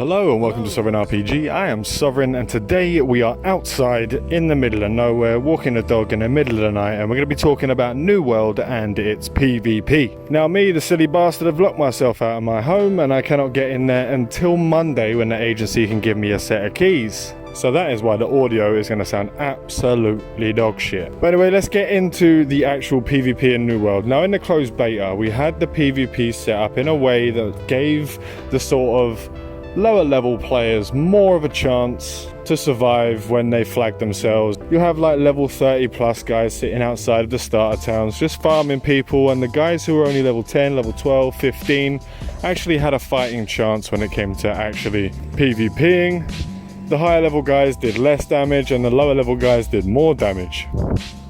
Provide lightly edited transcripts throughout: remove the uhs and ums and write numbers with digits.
Hello and welcome to Sovereign RPG. I am Sovereign and today we are outside in the middle of nowhere walking a dog in the middle of the night, and we're going to be talking about New World and its PvP. Now me, the silly bastard, have locked myself out of my home and I cannot get in there until Monday when the agency can give me a set of keys. So that is why the audio is going to sound absolutely dog shit. But anyway, let's get into the actual PvP in New World. Now in the closed beta, we had the PvP set up in a way that gave the sort of lower level players more of a chance to survive when they flag themselves. You have like level 30 plus guys sitting outside of the starter towns just farming people, and the guys who were only level 10, level 12, 15 actually had a fighting chance when it came to actually PvPing. The higher level guys did less damage and the lower level guys did more damage.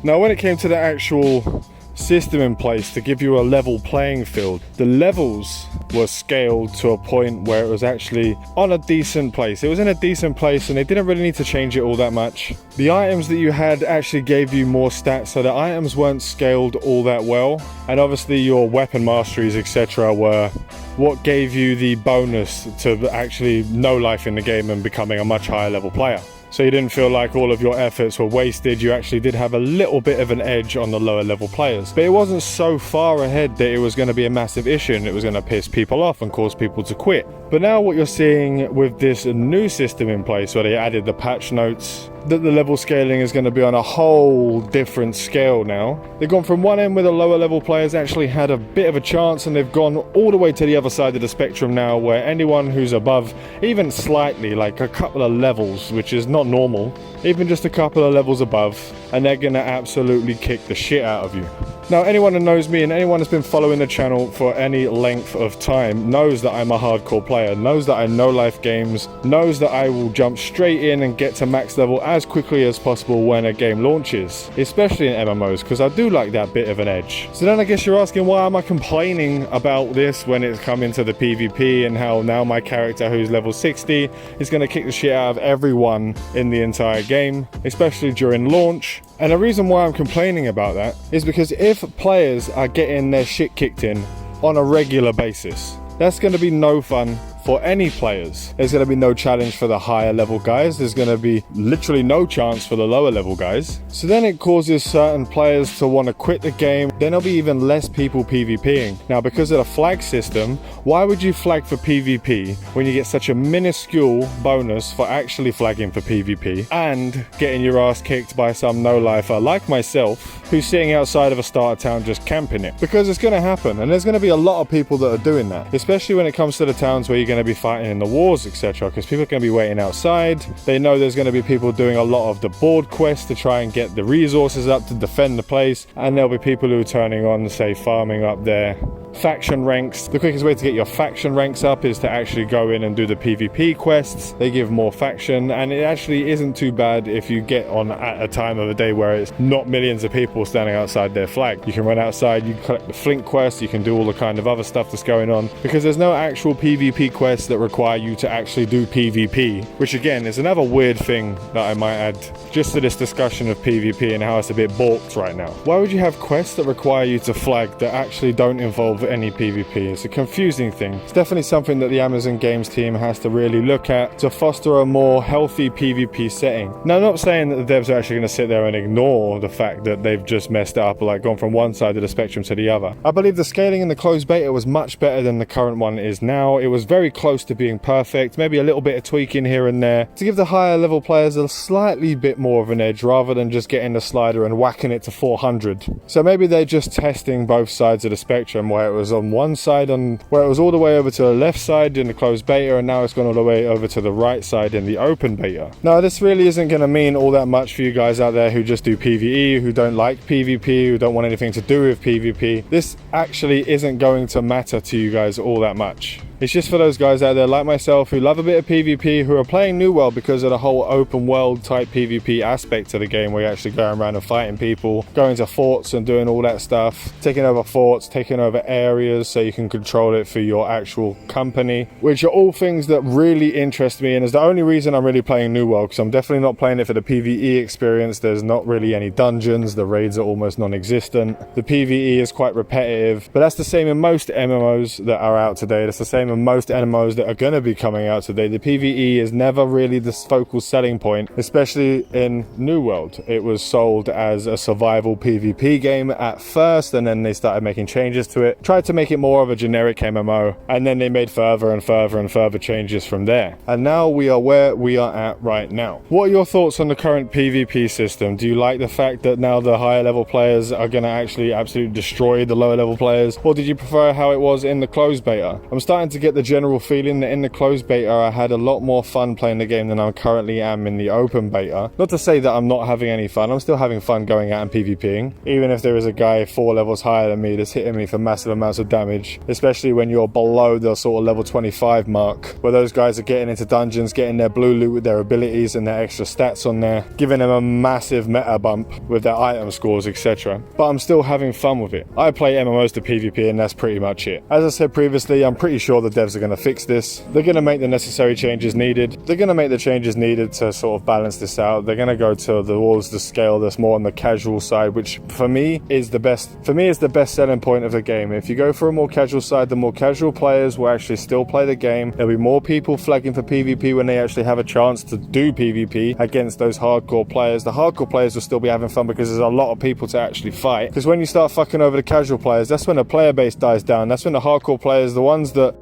Now when it came to the actual system in place to give you a level playing field, the levels were scaled to a point where it was actually on a decent place. It was in a decent place and they didn't really need to change it all that much. The items that you had actually gave you more stats, so the items weren't scaled all that well, and obviously your weapon masteries etc. were what gave you the bonus to actually no life in the game and becoming a much higher level player. So you didn't feel like all of your efforts were wasted. You actually did have a little bit of an edge on the lower level players. But it wasn't so far ahead that it was going to be a massive issue and it was going to piss people off and cause people to quit. But now what you're seeing with this new system in place, where they added the patch notes, that the level scaling is going to be on a whole different scale now. They've gone from one end where the lower level players actually had a bit of a chance, and they've gone all the way to the other side of the spectrum now, where anyone who's above, even slightly, like a couple of levels, which is not normal, even just a couple of levels above, and they're going to absolutely kick the shit out of you. Now anyone who knows me and anyone that's been following the channel for any length of time knows that I'm a hardcore player, knows that I know life games, knows that I will jump straight in and get to max level as quickly as possible when a game launches, especially in MMOs, because I do like that bit of an edge. So then I guess you're asking, why am I complaining about this when it's coming to the PvP, and how now my character who's level 60 is going to kick the shit out of everyone in the entire game, especially during launch. And the reason why I'm complaining about that is because if players are getting their shit kicked in on a regular basis, that's going to be no fun for any players. There's going to be no challenge for the higher level guys. There's going to be literally no chance for the lower level guys. So then it causes certain players to want to quit the game. Then there'll be even less people PvPing. Now because of the flag system, why would you flag for PvP when you get such a minuscule bonus for actually flagging for PvP and getting your ass kicked by some no-lifer like myself who's sitting outside of a starter town just camping it? Because it's going to happen, and there's going to be a lot of people that are doing that, especially when it comes to the towns where you're going to be fighting in the wars etc, because people are going to be waiting outside. They know there's going to be people doing a lot of the board quests to try and get the resources up to defend the place, and there'll be people who are turning on, say, farming up their faction ranks. The quickest way to get your faction ranks up is to actually go in and do the PvP quests. They give more faction, and it actually isn't too bad if you get on at a time of the day where it's not millions of people standing outside their flag. You can run outside, you can collect the flint quest, you can do all the kind of other stuff that's going on, because there's no actual PvP quests that require you to actually do PvP, which again is another weird thing that I might add just to this discussion of PvP and how it's a bit balked right now. Why would you have quests that require you to flag that actually don't involve any PvP? It's a confusing thing. It's definitely something that the Amazon Games team has to really look at to foster a more healthy PvP setting. Now I'm not saying that the devs are actually going to sit there and ignore the fact that they've just messed up, like gone from one side of the spectrum to the other. I believe the scaling in the closed beta was much better than the current one is now. It was very close to being perfect, maybe a little bit of tweaking here and there to give the higher level players a slightly bit more of an edge rather than just getting the slider and whacking it to 400. So maybe they're just testing both sides of the spectrum, where it was on one side, where it was all the way over to the left side in the closed beta, and now it's gone all the way over to the right side in the open beta. Now this really isn't going to mean all that much for you guys out there who just do PvE, who don't like PvP, who don't want anything to do with PvP. This actually isn't going to matter to you guys all that much. It's just for those guys out there like myself who love a bit of PvP, who are playing New World because of the whole open world type PvP aspect to the game, where you're actually going around and fighting people, going to forts and doing all that stuff, taking over forts, taking over areas so you can control it for your actual company, which are all things that really interest me, and is the only reason I'm really playing New World, because I'm definitely not playing it for the PvE experience. There's not really any dungeons, the raids are almost non-existent, the PvE is quite repetitive, but that's the same in most MMOs that are out today. That's the same in and most MMOs that are going to be coming out today, the PvE is never really the focal selling point, especially in New World. It was sold as a survival PvP game at first, and then they started making changes to it, tried to make it more of a generic MMO, and then they made further and further and further changes from there. And now we are where we are at right now. What are your thoughts on the current PvP system? Do you like the fact that now the higher level players are going to actually absolutely destroy the lower level players, or did you prefer how it was in the closed beta? I'm starting to get the general feeling that in the closed beta I had a lot more fun playing the game than I currently am in the open beta. Not to say that I'm not having any fun, I'm still having fun going out and PvPing, even if there is a guy 4 levels higher than me that's hitting me for massive amounts of damage, especially when you're below the sort of level 25 mark, where those guys are getting into dungeons, getting their blue loot with their abilities and their extra stats on there, giving them a massive meta bump with their item scores, etc. But I'm still having fun with it. I play MMOs to PvP and that's pretty much it. As I said previously, I'm pretty sure the devs are going to fix this. They're going to make the necessary changes needed. They're going to make the changes needed to sort of balance this out. They're going to go towards the scale that's more on the casual side, which for me is the best selling point of the game. If you go for a more casual side, the more casual players will actually still play the game. There'll be more people flagging for PvP when they actually have a chance to do PvP against those hardcore players. The hardcore players will still be having fun because there's a lot of people to actually fight. Because when you start fucking over the casual players, that's when the player base dies down. That's when the hardcore players, the ones that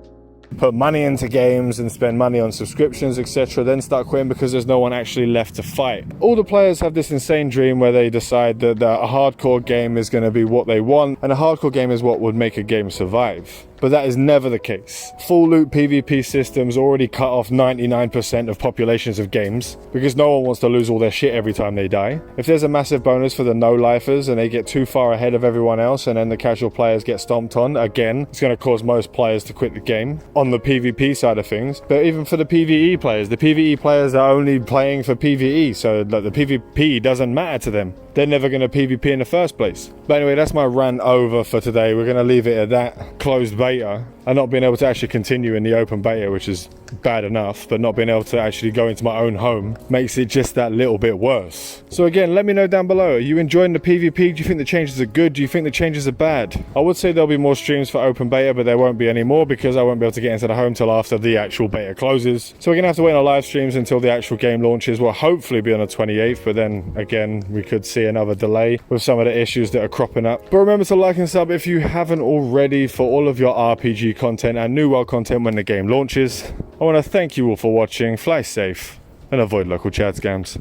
put money into games and spend money on subscriptions, etc., then start quitting because there's no one actually left to fight. All the players have this insane dream where they decide that a hardcore game is going to be what they want, and a hardcore game is what would make a game survive. But that is never the case. Full loot PvP systems already cut off 99% of populations of games because no one wants to lose all their shit every time they die. If there's a massive bonus for the no-lifers and they get too far ahead of everyone else and then the casual players get stomped on, again, it's going to cause most players to quit the game on the PvP side of things. But even for the PvE players are only playing for PvE, so the PvP doesn't matter to them. They're never going to PvP in the first place. But anyway, that's my rant over for today. We're going to leave it at that. Closed beta. And not being able to actually continue in the open beta, which is bad enough, but not being able to actually go into my own home makes it just that little bit worse. So again, let me know down below. Are you enjoying the PvP? Do you think the changes are good? Do you think the changes are bad? I would say there'll be more streams for open beta, but there won't be any more because I won't be able to get into the home till after the actual beta closes. So we're going to have to wait on live streams until the actual game launches. Will hopefully be on the 28th, but then again, we could see another delay with some of the issues that are cropping up. But remember to like and sub if you haven't already for all of your RPG content and New World content when the game launches. I want to thank you all for watching, fly safe, and avoid local chat scams.